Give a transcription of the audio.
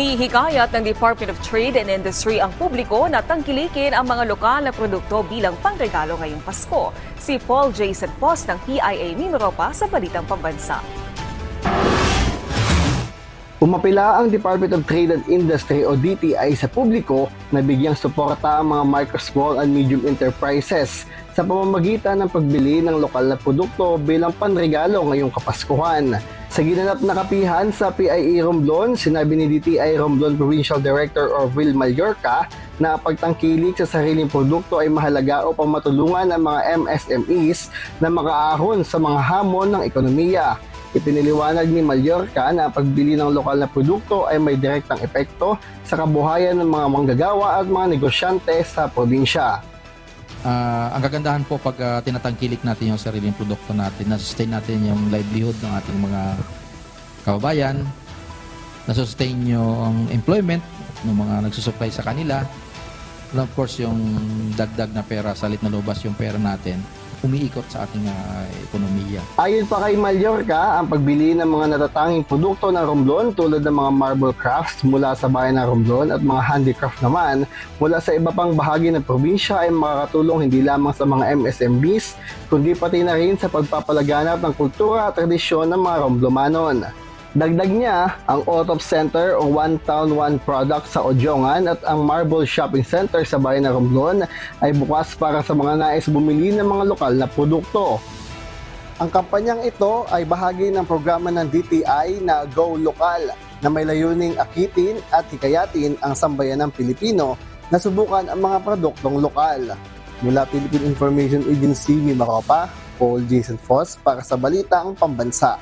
Hinihikayat ng Department of Trade and Industry ang publiko na tangkilikin ang mga lokal na produkto bilang pangregalo ngayong Pasko. Si Paul Jason Post ng PIA Mimaropa sa Balitang Pambansa. Umapila ang Department of Trade and Industry o DTI sa publiko na bigyang suporta ang mga micro, small and medium enterprises sa pamamagitan ng pagbili ng lokal na produkto bilang panregalo ngayong Kapaskuhan. Sa ginanap na kapihan sa PIA Romblon, sinabi ni DTI Romblon Provincial Director Orville Mallorca na pagtangkilik sa sariling produkto ay mahalaga upang matulungan ang mga MSMEs na makaahon sa mga hamon ng ekonomiya. Ipiniliwanag ni Mallorca na ang pagbili ng lokal na produkto ay may direktang epekto sa kabuhayan ng mga manggagawa at mga negosyante sa probinsya. Ang kagandahan po pag tinatangkilik natin yung sariling produkto natin, na-sustain natin yung livelihood ng ating mga kababayan, na-sustain yung employment ng mga nagsusupply sa kanila, and of course yung dagdag na pera, salit na lubas yung pera natin, umiikot sa ating ekonomiya. Ayon pa kay Mallorca, ang pagbili ng mga natatanging produkto ng Romblon tulad ng mga marble crafts mula sa bayan ng Romblon at mga handicraft naman mula sa iba pang bahagi ng probinsya ay makakatulong hindi lamang sa mga MSMBs kundi pati na rin sa pagpapalaganap ng kultura at tradisyon ng mga Romblomanon. Dagdag niya, ang OTOP Center o One Town One Product sa Odiongan at ang Marble Shopping Center sa bayan ng Romblon ay bukas para sa mga nais bumili ng mga lokal na produkto. Ang kampanyang ito ay bahagi ng programa ng DTI na Go Local na may layuning akitin at hikayatin ang sambayanang Pilipino na subukan ang mga produktong lokal. Mula Philippine Information Agency, Mimaropa, Paul Jason Foss para sa Balitang Pambansa.